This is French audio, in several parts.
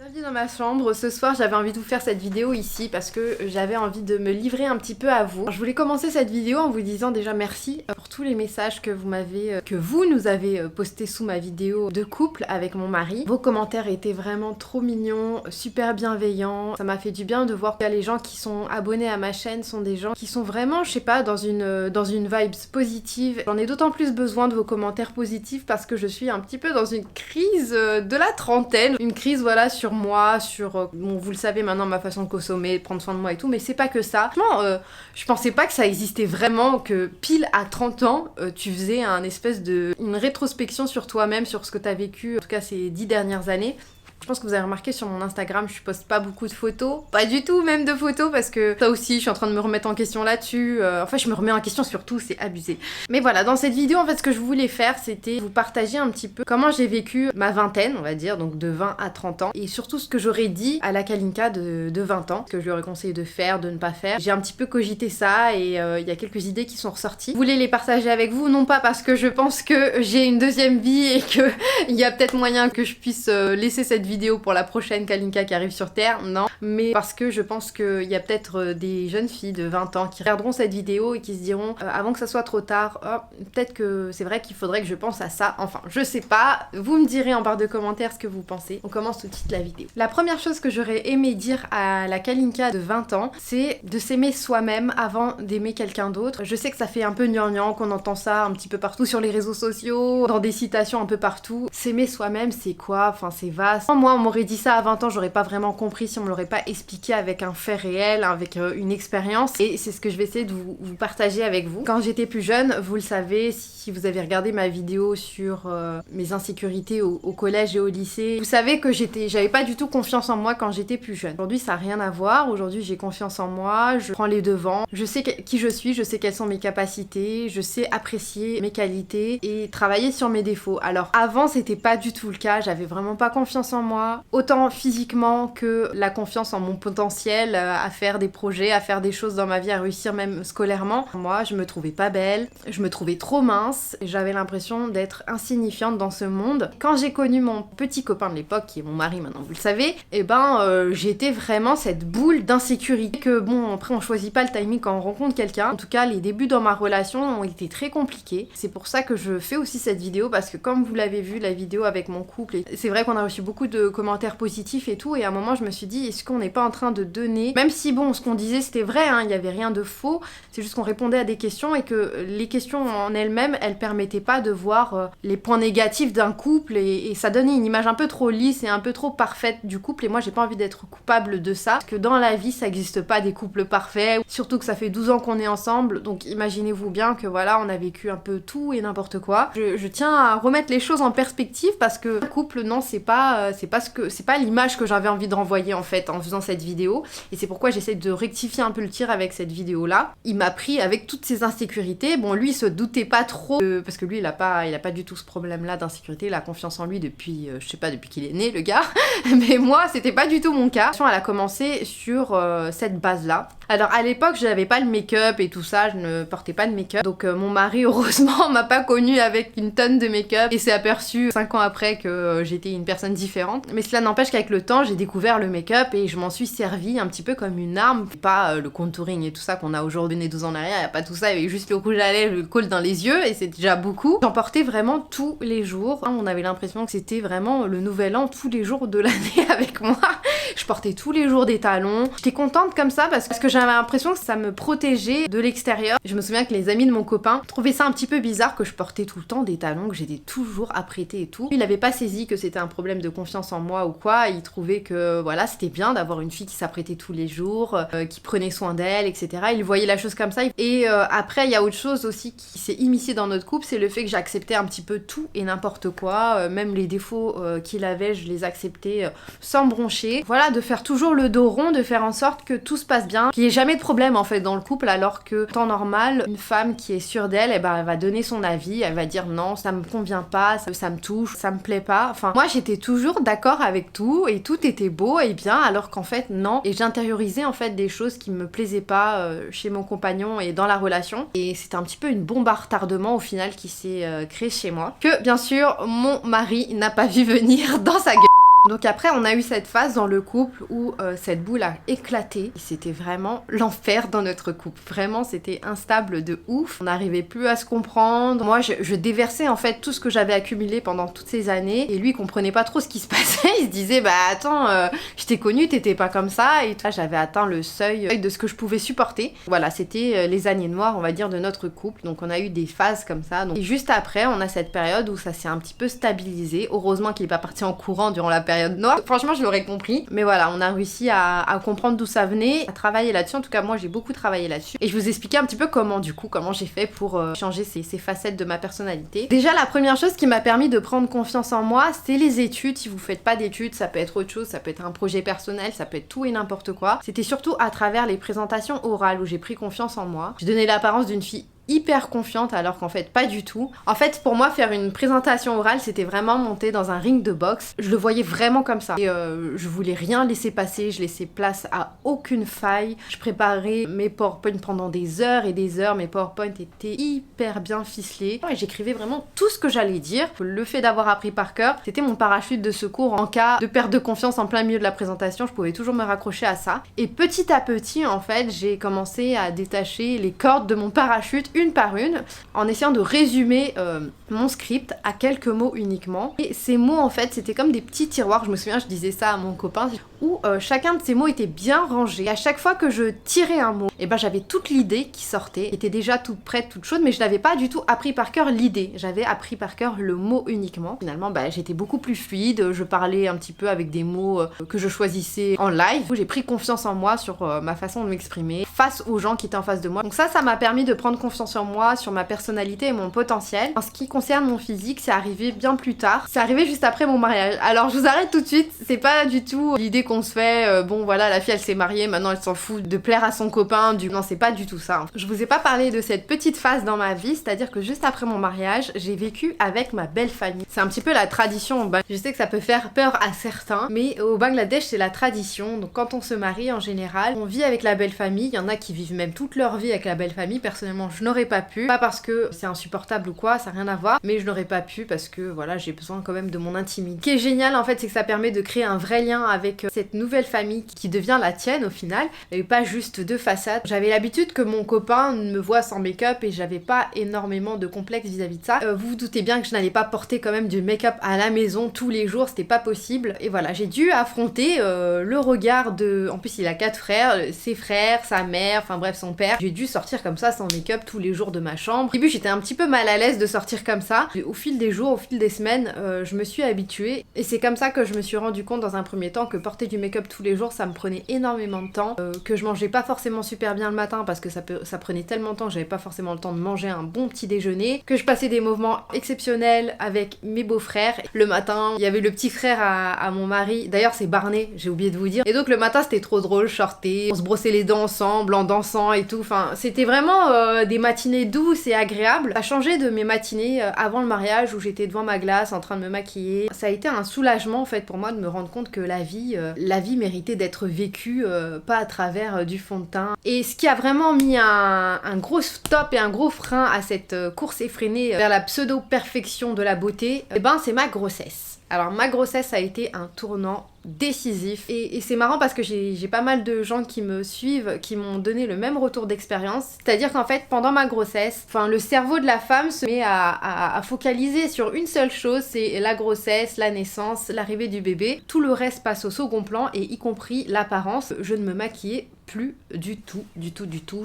Bienvenue dans ma chambre. Ce soir j'avais envie de vous faire cette vidéo ici parce que j'avais envie de me livrer un petit peu à vous. Alors, je voulais commencer cette vidéo en vous disant déjà merci pour tous les messages que vous nous avez postés sous ma vidéo de couple avec mon mari. Vos commentaires étaient vraiment trop mignons, super bienveillants. Ça m'a fait du bien de voir que les gens qui sont abonnés à ma chaîne sont des gens qui sont vraiment, je sais pas, dans une vibes positive. J'en ai d'autant plus besoin de vos commentaires positifs parce que je suis un petit peu dans une crise de la trentaine. Une crise voilà sur moi, sur bon vous le savez maintenant ma façon de consommer, de prendre soin de moi et tout, mais c'est pas que ça. Franchement, je pensais pas que ça existait vraiment, que pile à 30 ans, tu faisais une rétrospection sur toi-même, sur ce que t'as vécu, en tout cas ces 10 dernières années. Je pense que vous avez remarqué sur mon Instagram, je poste pas beaucoup de photos, pas du tout même de photos, parce que ça aussi, je suis en train de me remettre en question là-dessus. Enfin, je me remets en question sur tout, c'est abusé. Mais voilà, dans cette vidéo, en fait, ce que je voulais faire, c'était vous partager un petit peu comment j'ai vécu ma vingtaine, on va dire, donc de 20 à 30 ans, et surtout ce que j'aurais dit à la Kalinka de 20 ans, ce que je lui aurais conseillé de faire, de ne pas faire. J'ai un petit peu cogité ça, et il y a quelques idées qui sont ressorties. Je voulais les partager avec vous, non pas parce que je pense que j'ai une deuxième vie et que il y a peut-être moyen que je puisse laisser cette vidéo pour la prochaine Kalinka qui arrive sur Terre, non, mais parce que je pense qu'il y a peut-être des jeunes filles de 20 ans qui regarderont cette vidéo et qui se diront avant que ça soit trop tard, oh, peut-être que c'est vrai qu'il faudrait que je pense à ça, enfin je sais pas, vous me direz en barre de commentaires ce que vous pensez. On commence tout de suite la vidéo. La première chose que j'aurais aimé dire à la Kalinka de 20 ans, c'est de s'aimer soi-même avant d'aimer quelqu'un d'autre. Je sais que ça fait un peu gnangnan, qu'on entend ça un petit peu partout sur les réseaux sociaux, dans des citations un peu partout. S'aimer soi-même, c'est quoi? Enfin c'est vaste. Moi on m'aurait dit ça à 20 ans, j'aurais pas vraiment compris si on me l'aurait pas expliqué avec un fait réel, avec une expérience, et c'est ce que je vais essayer de vous partager avec vous. Quand j'étais plus jeune, vous le savez, si vous avez regardé ma vidéo sur mes insécurités au collège et au lycée, vous savez que j'avais pas du tout confiance en moi quand j'étais plus jeune. Aujourd'hui ça a rien à voir, aujourd'hui j'ai confiance en moi, je prends les devants, je sais qui je suis, je sais quelles sont mes capacités, je sais apprécier mes qualités et travailler sur mes défauts. Alors avant c'était pas du tout le cas, j'avais vraiment pas confiance en moi, autant physiquement que la confiance en mon potentiel à faire des projets, à faire des choses dans ma vie, à réussir même scolairement. Moi, je me trouvais pas belle, je me trouvais trop mince, et j'avais l'impression d'être insignifiante dans ce monde. Quand j'ai connu mon petit copain de l'époque, qui est mon mari maintenant, vous le savez, et j'étais vraiment cette boule d'insécurité que bon, après on choisit pas le timing quand on rencontre quelqu'un. En tout cas, les débuts dans ma relation ont été très compliqués. C'est pour ça que je fais aussi cette vidéo, parce que comme vous l'avez vu, la vidéo avec mon couple, c'est vrai qu'on a reçu beaucoup de commentaires positifs et tout, et à un moment je me suis dit est-ce qu'on n'est pas en train de donner, même si bon ce qu'on disait c'était vrai, hein, il y avait rien de faux, c'est juste qu'on répondait à des questions et que les questions en elles-mêmes elles permettaient pas de voir les points négatifs d'un couple, et ça donnait une image un peu trop lisse et un peu trop parfaite du couple, et moi j'ai pas envie d'être coupable de ça, parce que dans la vie ça existe pas des couples parfaits, surtout que ça fait 12 ans qu'on est ensemble, donc imaginez-vous bien que voilà on a vécu un peu tout et n'importe quoi. Je tiens à remettre les choses en perspective, parce que couple non c'est pas l'image que j'avais envie de renvoyer en fait en faisant cette vidéo, et c'est pourquoi j'essaie de rectifier un peu le tir avec cette vidéo là. Il m'a pris avec toutes ces insécurités, bon lui il se doutait pas trop parce que lui il a pas du tout ce problème là d'insécurité, il a confiance en lui depuis je sais pas, depuis qu'il est né le gars mais moi c'était pas du tout mon cas. Elle a commencé sur cette base là. Alors à l'époque je n'avais pas le make-up et tout ça, je ne portais pas de make-up, donc mon mari heureusement m'a pas connue avec une tonne de make-up et s'est aperçu 5 ans après que j'étais une personne différente. Mais cela n'empêche qu'avec le temps j'ai découvert le make-up et je m'en suis servi un petit peu comme une arme, pas le contouring et tout ça qu'on a aujourd'hui, né 12 ans en arrière, y a pas tout ça, il y avait juste le rouge à lèvres, le col dans les yeux, et c'est déjà beaucoup. J'en portais vraiment tous les jours, on avait l'impression que c'était vraiment le nouvel an tous les jours de l'année avec moi. Je portais tous les jours des talons, j'étais contente comme ça parce que j'avais l'impression que ça me protégeait de l'extérieur. Je me souviens que les amis de mon copain trouvaient ça un petit peu bizarre que je portais tout le temps des talons, que j'étais toujours apprêtée et tout. Il avait pas saisi que c'était un problème de confiance en moi ou quoi, il trouvait que voilà c'était bien d'avoir une fille qui s'apprêtait tous les jours, qui prenait soin d'elle, etc. Il voyait la chose comme ça. Et après il y a autre chose aussi qui s'est immiscé dans notre couple, c'est le fait que j'acceptais un petit peu tout et n'importe quoi, même les défauts qu'il avait je les acceptais sans broncher. Voilà, de faire toujours le dos rond, de faire en sorte que tout se passe bien, qu'il n'y ait jamais de problème en fait dans le couple, alors que temps normal, une femme qui est sûre d'elle, elle va donner son avis, elle va dire non, ça me convient pas, ça me touche, ça me plaît pas. Enfin, moi j'étais toujours d'accord avec tout et tout était beau et bien, alors qu'en fait non. Et j'intériorisais en fait des choses qui me plaisaient pas chez mon compagnon et dans la relation. Et c'était un petit peu une bombe à retardement au final qui s'est créée chez moi. Que bien sûr mon mari n'a pas vu venir dans sa gueule. Donc après on a eu cette phase dans le couple où cette boule a éclaté. C'était vraiment l'enfer dans notre couple. Vraiment c'était instable de ouf. On n'arrivait plus à se comprendre. Moi je déversais en fait tout ce que j'avais accumulé pendant toutes ces années. Et lui il comprenait pas trop ce qui se passait. Il se disait bah attends, je t'ai connu, t'étais pas comme ça. Et là j'avais atteint le seuil de ce que je pouvais supporter. Voilà, c'était les années noires on va dire de notre couple. Donc on a eu des phases comme ça. Donc, et juste après on a cette période où ça s'est un petit peu stabilisé. Heureusement qu'il est pas parti en courant durant la période noire. Franchement, je l'aurais compris. Mais voilà, on a réussi à comprendre d'où ça venait, à travailler là-dessus. En tout cas, moi, j'ai beaucoup travaillé là-dessus. Et je vous expliquais un petit peu comment j'ai fait pour changer ces facettes de ma personnalité. Déjà, la première chose qui m'a permis de prendre confiance en moi, c'est les études. Si vous faites pas d'études, ça peut être autre chose, ça peut être un projet personnel, ça peut être tout et n'importe quoi. C'était surtout à travers les présentations orales où j'ai pris confiance en moi. Je donnais l'apparence d'une fille hyper confiante alors qu'en fait pas du tout. En fait pour moi faire une présentation orale c'était vraiment monter dans un ring de boxe. Je le voyais vraiment comme ça. Et je voulais rien laisser passer, je laissais place à aucune faille. Je préparais mes PowerPoint pendant des heures et des heures. Mes PowerPoint étaient hyper bien ficelés. Et j'écrivais vraiment tout ce que j'allais dire. Le fait d'avoir appris par cœur, c'était mon parachute de secours en cas de perte de confiance en plein milieu de la présentation. Je pouvais toujours me raccrocher à ça. Et petit à petit en fait j'ai commencé à détacher les cordes de mon parachute une par une, en essayant de résumer mon script à quelques mots uniquement. Et ces mots en fait c'était comme des petits tiroirs, je me souviens je disais ça à mon copain, où chacun de ces mots était bien rangé. Et à chaque fois que je tirais un mot, et ben j'avais toute l'idée qui sortait, était déjà toute prête, toute chaude, mais je n'avais pas du tout appris par cœur l'idée. J'avais appris par cœur le mot uniquement. Finalement j'étais beaucoup plus fluide, je parlais un petit peu avec des mots que je choisissais en live. J'ai pris confiance en moi sur ma façon de m'exprimer face aux gens qui étaient en face de moi. Donc ça m'a permis de prendre confiance en moi, sur ma personnalité et mon potentiel. En ce qui concerne mon physique, c'est arrivé bien plus tard. C'est arrivé juste après mon mariage. Alors je vous arrête tout de suite, c'est pas du tout l'idée qu'on se fait, bon voilà la fille elle s'est mariée, maintenant elle s'en fout de plaire à son copain, non c'est pas du tout ça. Je vous ai pas parlé de cette petite phase dans ma vie, c'est-à-dire que juste après mon mariage, j'ai vécu avec ma belle famille. C'est un petit peu la tradition au Bangladesh. Je sais que ça peut faire peur à certains, mais au Bangladesh c'est la tradition. Donc quand on se marie en général, on vit avec la belle famille. Il y en a qui vivent même toute leur vie avec la belle famille. Personnellement je n'aurais pas pu, pas parce que c'est insupportable ou quoi, ça n'a rien à voir, mais je n'aurais pas pu parce que voilà j'ai besoin quand même de mon intimité. Ce qui est génial en fait c'est que ça permet de créer un vrai lien avec cette nouvelle famille qui devient la tienne au final, et pas juste de façade. J'avais l'habitude que mon copain me voit sans make-up et j'avais pas énormément de complexe vis-à-vis de ça. Vous vous doutez bien que je n'allais pas porter quand même du make-up à la maison tous les jours, c'était pas possible. Et voilà, j'ai dû affronter le regard de... En plus il a 4 frères, ses frères, sa mère, enfin bref son père. J'ai dû sortir comme ça sans make-up tous les jours de ma chambre. Au début j'étais un petit peu mal à l'aise de sortir comme ça. Au fil des jours, au fil des semaines, je me suis habituée. Et c'est comme ça que je me suis rendu compte dans un premier temps que porter du make-up tous les jours ça me prenait énormément de temps, que je mangeais pas forcément super bien le matin parce que ça prenait tellement de temps que j'avais pas forcément le temps de manger un bon petit déjeuner, que je passais des moments exceptionnels avec mes beaux-frères. Le matin il y avait le petit frère à mon mari, d'ailleurs c'est Barney, j'ai oublié de vous dire, et donc le matin c'était trop drôle, je sortais, on se brossait les dents ensemble en dansant et tout, enfin c'était vraiment des matinées douces et agréables. Ça a changé de mes matinées avant le mariage où j'étais devant ma glace en train de me maquiller. Ça a été un soulagement en fait pour moi de me rendre compte que la vie méritait d'être vécue pas à travers du fond de teint. Et ce qui a vraiment mis un gros stop et un gros frein à cette course effrénée vers la pseudo-perfection de la beauté, et ben c'est ma grossesse. Alors ma grossesse a été un tournant décisif et c'est marrant parce que j'ai pas mal de gens qui me suivent qui m'ont donné le même retour d'expérience, c'est-à-dire qu'en fait pendant ma grossesse, le cerveau de la femme se met à focaliser sur une seule chose, c'est la grossesse, la naissance, l'arrivée du bébé. Tout le reste passe au second plan et y compris l'apparence. Je ne me maquillais plus du tout.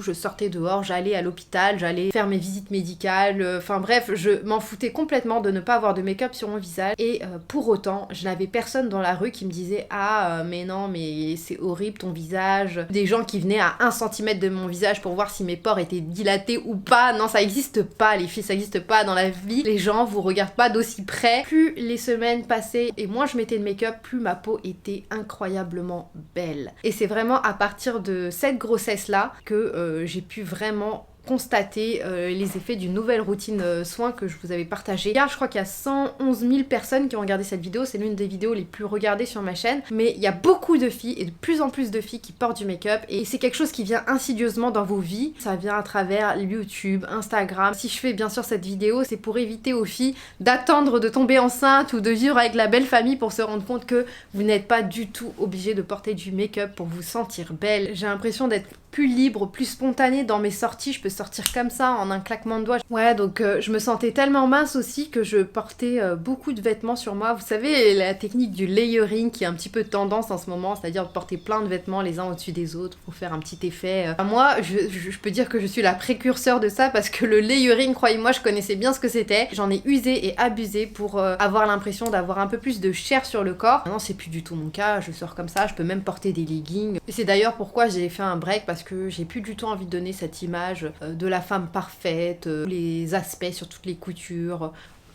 Je sortais dehors, j'allais à l'hôpital, j'allais faire mes visites médicales, enfin bref, je m'en foutais complètement de ne pas avoir de make-up sur mon visage. Et pour autant, je n'avais personne dans la rue qui me disait « Ah, mais non, mais c'est horrible ton visage ». Des gens qui venaient à 1 cm de mon visage pour voir si mes pores étaient dilatés ou pas. Non, ça existe pas, les filles, ça existe pas dans la vie. Les gens vous regardent pas d'aussi près. Plus les semaines passaient et moins je mettais de make-up, plus ma peau était incroyablement belle. Et c'est vraiment à partir de cette grossesse-là que j'ai pu vraiment constater les effets d'une nouvelle routine soins que je vous avais partagée. Car je crois qu'il y a 111 000 personnes qui ont regardé cette vidéo, c'est l'une des vidéos les plus regardées sur ma chaîne, mais il y a beaucoup de filles et de plus en plus de filles qui portent du make-up et c'est quelque chose qui vient insidieusement dans vos vies. Ça vient à travers YouTube, Instagram. Si je fais bien sûr cette vidéo, c'est pour éviter aux filles d'attendre de tomber enceinte ou de vivre avec la belle famille pour se rendre compte que vous n'êtes pas du tout obligé de porter du make-up pour vous sentir belle. J'ai l'impression d'être plus libre, plus spontanée dans mes sorties, je peux sortir comme ça en un claquement de doigts. Ouais, donc je me sentais tellement mince aussi que je portais beaucoup de vêtements sur moi. Vous savez, la technique du layering qui est un petit peu tendance en ce moment, c'est-à-dire de porter plein de vêtements les uns au-dessus des autres pour faire un petit effet. Moi, je peux dire que je suis la précurseur de ça parce que le layering, croyez-moi, je connaissais bien ce que c'était. J'en ai usé et abusé pour avoir l'impression d'avoir un peu plus de chair sur le corps. Maintenant, c'est plus du tout mon cas, je sors comme ça, je peux même porter des leggings. Et c'est d'ailleurs pourquoi j'ai fait un break parce que j'ai plus du tout envie de donner cette image de la femme parfaite, les aspects sur toutes les coutures.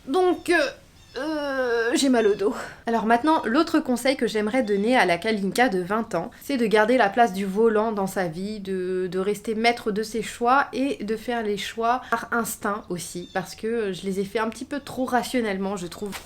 Donc j'ai mal au dos. Alors maintenant, l'autre conseil que j'aimerais donner à la Kalinka de 20 ans, c'est de garder la place du volant dans sa vie, de rester maître de ses choix et de faire les choix par instinct aussi, parce que je les ai fait un petit peu trop rationnellement, je trouve.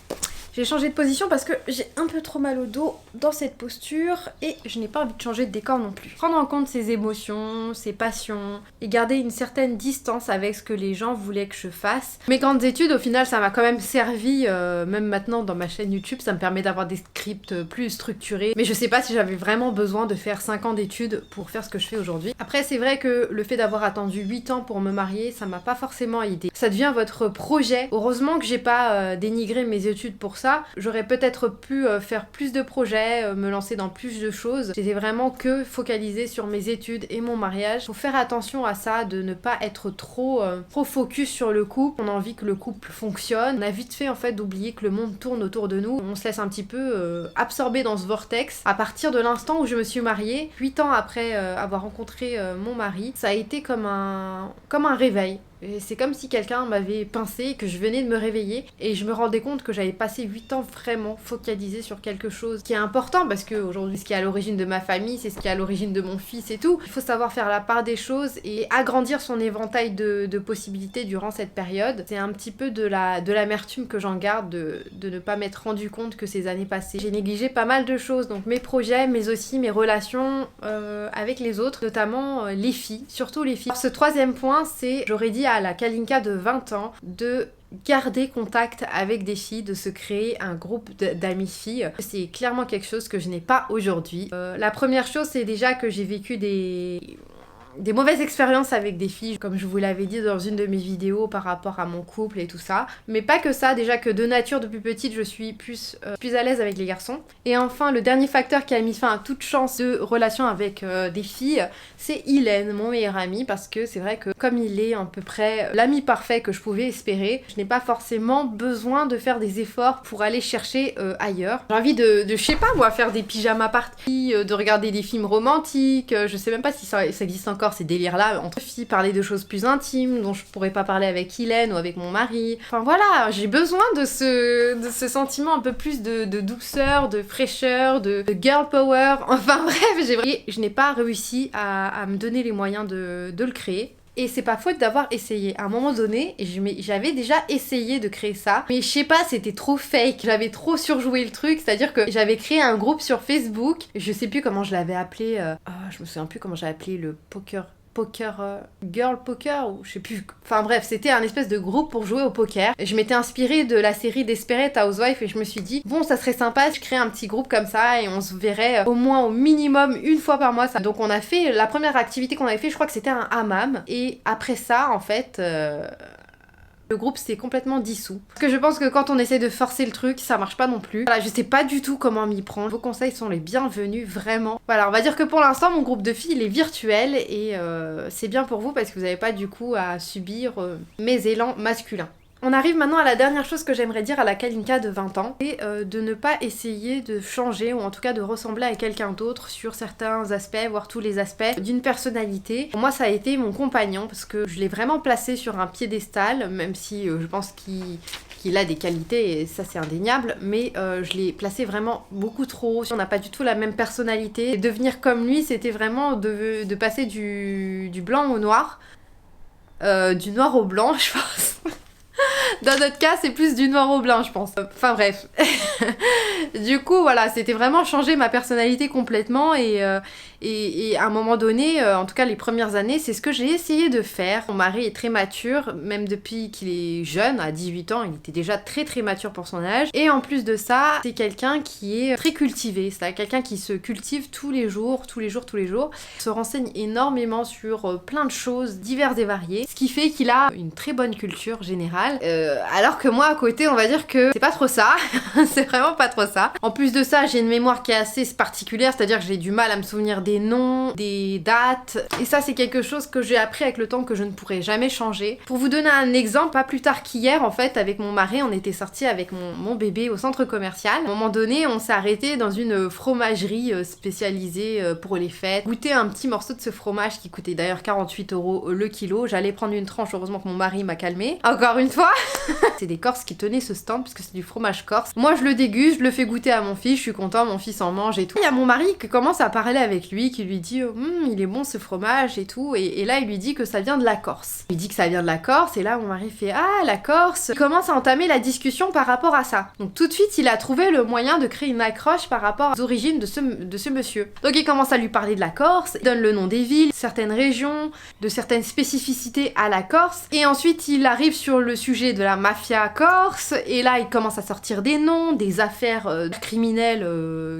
J'ai changé de position parce que j'ai un peu trop mal au dos dans cette posture et je n'ai pas envie de changer de décor non plus. Prendre en compte ses émotions, ses passions et garder une certaine distance avec ce que les gens voulaient que je fasse. Mes grandes études, au final, ça m'a quand même servi, même maintenant dans ma chaîne YouTube, ça me permet d'avoir des scripts plus structurés. Mais je sais pas si j'avais vraiment besoin de faire 5 ans d'études pour faire ce que je fais aujourd'hui. Après, c'est vrai que le fait d'avoir attendu 8 ans pour me marier, ça m'a pas forcément aidé. Ça devient votre projet. Heureusement que j'ai pas dénigré mes études pour ça. J'aurais peut-être pu faire plus de projets, me lancer dans plus de choses. J'étais vraiment que focalisée sur mes études et mon mariage. Faut faire attention à ça, de ne pas être trop focus sur le couple. On a envie que le couple fonctionne. On a vite fait en fait d'oublier que le monde tourne autour de nous. On se laisse un petit peu absorber dans ce vortex. À partir de l'instant où je me suis mariée, 8 ans après avoir rencontré mon mari, ça a été comme un réveil. C'est comme si quelqu'un m'avait pincé et que je venais de me réveiller et je me rendais compte que j'avais passé 8 ans vraiment focalisée sur quelque chose qui est important parce que aujourd'hui ce qui est à l'origine de ma famille, c'est ce qui est à l'origine de mon fils et tout. Il faut savoir faire la part des choses et agrandir son éventail de possibilités durant cette période. C'est un petit peu de l'amertume que j'en garde de ne pas m'être rendu compte que ces années passées, j'ai négligé pas mal de choses, donc mes projets, mais aussi mes relations avec les autres, notamment les filles, surtout les filles. Alors, ce troisième point, c'est, j'aurais dit à la Kalinka de 20 ans de garder contact avec des filles, de se créer un groupe d'amis filles. C'est clairement quelque chose que je n'ai pas aujourd'hui. La première chose, c'est déjà que j'ai vécu des mauvaises expériences avec des filles, comme je vous l'avais dit dans une de mes vidéos par rapport à mon couple et tout ça. Mais pas que ça, déjà que de nature, depuis petite, je suis plus à l'aise avec les garçons. Et enfin, le dernier facteur qui a mis fin à toute chance de relation avec des filles, c'est Hélène, mon meilleur ami, parce que c'est vrai que comme il est à peu près l'ami parfait que je pouvais espérer, je n'ai pas forcément besoin de faire des efforts pour aller chercher ailleurs. J'ai envie de je sais pas moi, faire des pyjamas parties, de regarder des films romantiques, je sais même pas si ça existe encore ces délires-là, entre filles, parler de choses plus intimes, dont je pourrais pas parler avec Hélène ou avec mon mari. Enfin voilà, j'ai besoin de ce sentiment un peu plus de douceur, de fraîcheur, de girl power. Enfin bref, je n'ai pas réussi à me donner les moyens de le créer. Et c'est pas faute d'avoir essayé. À un moment donné, j'avais déjà essayé de créer ça, mais je sais pas, c'était trop fake. J'avais trop surjoué le truc, c'est-à-dire que j'avais créé un groupe sur Facebook. Je sais plus comment je l'avais appelé. Je me souviens plus comment j'avais appelé le girl poker ou je sais plus. Enfin bref, c'était un espèce de groupe pour jouer au poker. Je m'étais inspirée de la série Desperate Housewives et je me suis dit bon, ça serait sympa si je crée un petit groupe comme ça et on se verrait au moins au minimum une fois par mois. Donc on a fait la première activité qu'on avait fait, je crois que c'était un hammam et après ça en fait le groupe s'est complètement dissous. Parce que je pense que quand on essaie de forcer le truc, ça marche pas non plus. Voilà, je sais pas du tout comment m'y prendre. Vos conseils sont les bienvenus, vraiment. Voilà, on va dire que pour l'instant, mon groupe de filles, il est virtuel et c'est bien pour vous parce que vous n'avez pas du coup à subir mes élans masculins. On arrive maintenant à la dernière chose que j'aimerais dire à la Kalinka de 20 ans, c'est de ne pas essayer de changer ou en tout cas de ressembler à quelqu'un d'autre sur certains aspects, voire tous les aspects d'une personnalité. Pour moi ça a été mon compagnon parce que je l'ai vraiment placé sur un piédestal, même si je pense qu'il a des qualités et ça c'est indéniable, mais je l'ai placé vraiment beaucoup trop haut. On n'a pas du tout la même personnalité. Et devenir comme lui, c'était vraiment de passer du blanc au noir. du noir au blanc, je pense. Dans notre cas, c'est plus du noir au blanc, je pense. Enfin bref. Du coup, voilà, c'était vraiment changer ma personnalité complètement et à un moment donné, en tout cas les premières années, c'est ce que j'ai essayé de faire. Mon mari est très mature, même depuis qu'il est jeune, à 18 ans, il était déjà très très mature pour son âge. Et en plus de ça, c'est quelqu'un qui est très cultivé, c'est quelqu'un qui se cultive tous les jours, tous les jours, tous les jours. Il se renseigne énormément sur plein de choses diverses et variées, ce qui fait qu'il a une très bonne culture générale. Alors que moi à côté, on va dire que c'est pas trop ça, c'est vraiment pas trop ça. En plus de ça, j'ai une mémoire qui est assez particulière, c'est-à-dire que j'ai du mal à me souvenir des noms, des dates, et ça c'est quelque chose que j'ai appris avec le temps que je ne pourrai jamais changer. Pour vous donner un exemple, pas plus tard qu'hier en fait, avec mon mari, on était sortis avec mon bébé au centre commercial. À un moment donné, on s'est arrêté dans une fromagerie spécialisée pour les fêtes, goûter un petit morceau de ce fromage qui coûtait d'ailleurs 48 € le kilo. J'allais prendre une tranche, heureusement que mon mari m'a calmé. Encore une fois, c'est des Corses qui tenaient ce stand puisque c'est du fromage corse. Moi je le déguste, je le fais goûter à mon fils, je suis content, mon fils en mange et tout. Il y a mon mari qui commence à parler avec lui, qui lui dit il est bon ce fromage et tout, et là il lui dit que ça vient de la Corse. Il dit que ça vient de la Corse, et là mon mari fait ah la Corse. Il commence à entamer la discussion par rapport à ça. Donc tout de suite il a trouvé le moyen de créer une accroche par rapport aux origines de ce monsieur. Donc il commence à lui parler de la Corse, il donne le nom des villes, certaines régions, de certaines spécificités à la Corse, et ensuite il arrive sur le sujet de la mafia corse, et là il commence à sortir des noms, des affaires criminelles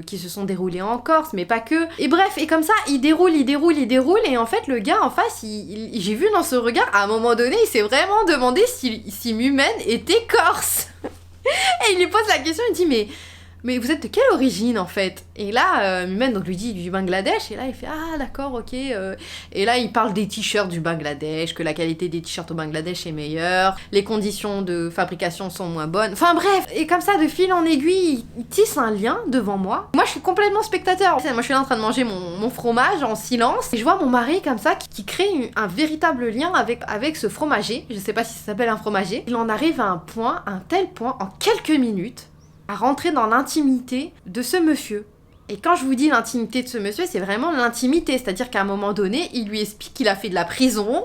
qui se sont déroulées en Corse, mais pas que. Et bref, et comme ça, il déroule, et en fait, le gars en face, j'ai vu dans ce regard, à un moment donné, il s'est vraiment demandé si Mumen était corse. Et il lui pose la question, il dit, mais vous êtes de quelle origine en fait? Et là, Mumen donc lui dit du Bangladesh, et là il fait ah d'accord, ok. Et là il parle des t-shirts du Bangladesh, que la qualité des t-shirts au Bangladesh est meilleure, les conditions de fabrication sont moins bonnes. Enfin bref, et comme ça de fil en aiguille, il tisse un lien devant moi. Moi je suis complètement spectateur. Moi je suis là en train de manger mon fromage en silence, et je vois mon mari comme ça qui crée un véritable lien avec ce fromager. Je sais pas si ça s'appelle un fromager. Il en arrive à un tel point, en quelques minutes, à rentrer dans l'intimité de ce monsieur. Et quand je vous dis l'intimité de ce monsieur, c'est vraiment l'intimité, c'est-à-dire qu'à un moment donné, il lui explique qu'il a fait de la prison,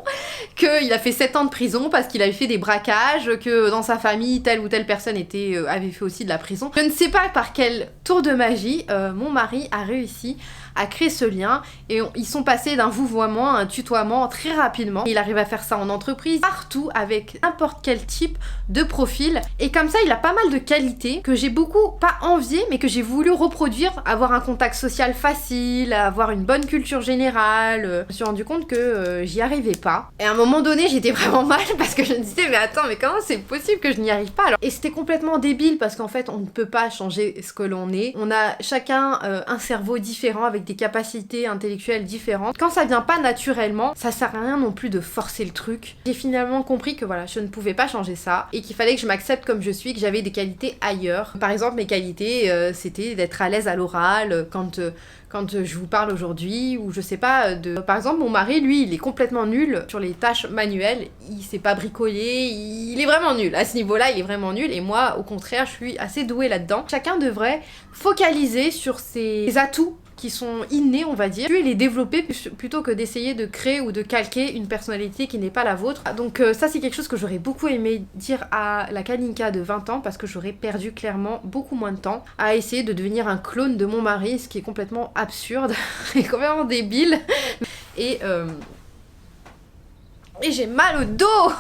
qu'il a fait 7 ans de prison parce qu'il avait fait des braquages, que dans sa famille, telle ou telle personne avait fait aussi de la prison. Je ne sais pas par quel tour de magie, mon mari a réussi à créer ce lien, et ils sont passés d'un vouvoiement à un tutoiement très rapidement. Il arrive à faire ça en entreprise, partout, avec n'importe quel type de profil, et comme ça il a pas mal de qualités que j'ai beaucoup, pas envié, mais que j'ai voulu reproduire, avoir un contact social facile, avoir une bonne culture générale. Je me suis rendu compte que j'y arrivais pas, et à un moment donné j'étais vraiment mal parce que je me disais mais attends, mais comment c'est possible que je n'y arrive pas alors? Et c'était complètement débile parce qu'en fait on ne peut pas changer ce que l'on est, on a chacun un cerveau différent avec des capacités intellectuelles différentes. Quand ça vient pas naturellement, ça sert à rien non plus de forcer le truc. J'ai finalement compris que voilà, je ne pouvais pas changer ça, et qu'il fallait que je m'accepte comme je suis, que j'avais des qualités ailleurs. Par exemple, mes qualités, c'était d'être à l'aise à l'oral, quand je vous parle aujourd'hui, ou je sais pas, Par exemple, mon mari, lui, il est complètement nul sur les tâches manuelles, il sait pas bricoler, il est vraiment nul. À ce niveau-là, il est vraiment nul, et moi, au contraire, je suis assez douée là-dedans. Chacun devrait focaliser sur ses atouts qui sont innés, on va dire, puis les développer plutôt que d'essayer de créer ou de calquer une personnalité qui n'est pas la vôtre. Donc ça c'est quelque chose que j'aurais beaucoup aimé dire à la Kalinka de 20 ans, parce que j'aurais perdu clairement beaucoup moins de temps à essayer de devenir un clone de mon mari, ce qui est complètement absurde et complètement débile. Et j'ai mal au dos.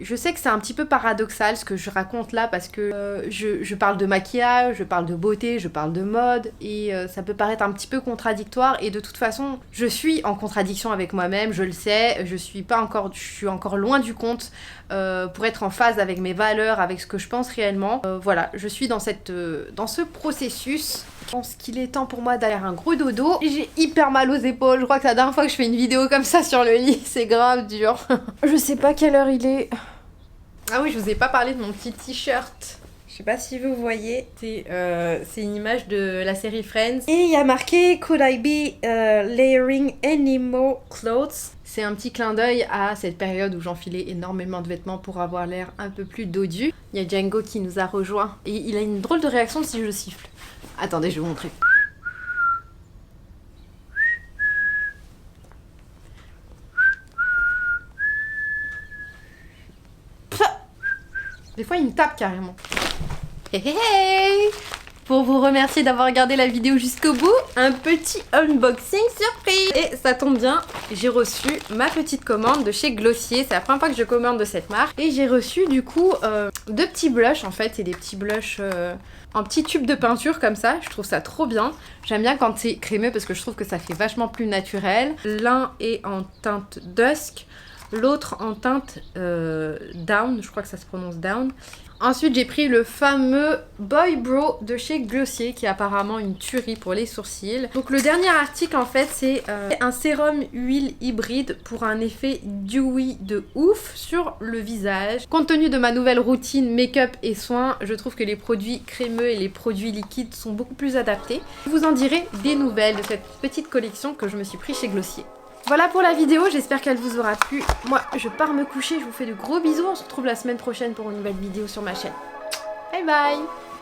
Je sais que c'est un petit peu paradoxal ce que je raconte là, parce que je parle de maquillage, je parle de beauté, je parle de mode, et ça peut paraître un petit peu contradictoire, et de toute façon je suis en contradiction avec moi-même, je le sais, je suis encore loin du compte pour être en phase avec mes valeurs, avec ce que je pense réellement. Voilà, je suis dans ce processus. Je pense qu'il est temps pour moi d'aller à un gros dodo. J'ai hyper mal aux épaules, je crois que c'est la dernière fois que je fais une vidéo comme ça sur le lit, c'est grave dur. Je sais pas quelle heure il est. Ah oui, je vous ai pas parlé de mon petit t-shirt. Je sais pas si vous voyez, c'est une image de la série Friends. Et il y a marqué Could I be layering any more clothes? C'est un petit clin d'œil à cette période où j'enfilais énormément de vêtements pour avoir l'air un peu plus dodu. Il y a Django qui nous a rejoint, et il a une drôle de réaction si je siffle. Attendez, je vais vous montrer. Des fois, il me tape carrément. Hey, hey, hey. Pour vous remercier d'avoir regardé la vidéo jusqu'au bout, un petit unboxing surprise. Et ça tombe bien, j'ai reçu ma petite commande de chez Glossier. C'est la première fois que je commande de cette marque. Et j'ai reçu du coup 2 petits blushs. En fait, c'est des petits blushs en petits tubes de peinture comme ça. Je trouve ça trop bien. J'aime bien quand c'est crémeux parce que je trouve que ça fait vachement plus naturel. L'un est en teinte Dusk, l'autre en teinte Down. Je crois que ça se prononce Down. Ensuite, j'ai pris le fameux Boy Brow de chez Glossier, qui est apparemment une tuerie pour les sourcils. Donc le dernier article, en fait, c'est un sérum huile hybride pour un effet dewy de ouf sur le visage. Compte tenu de ma nouvelle routine make-up et soins, je trouve que les produits crémeux et les produits liquides sont beaucoup plus adaptés. Je vous en dirai des nouvelles de cette petite collection que je me suis pris chez Glossier. Voilà pour la vidéo, j'espère qu'elle vous aura plu. Moi, je pars me coucher, je vous fais de gros bisous. On se retrouve la semaine prochaine pour une nouvelle vidéo sur ma chaîne. Bye bye!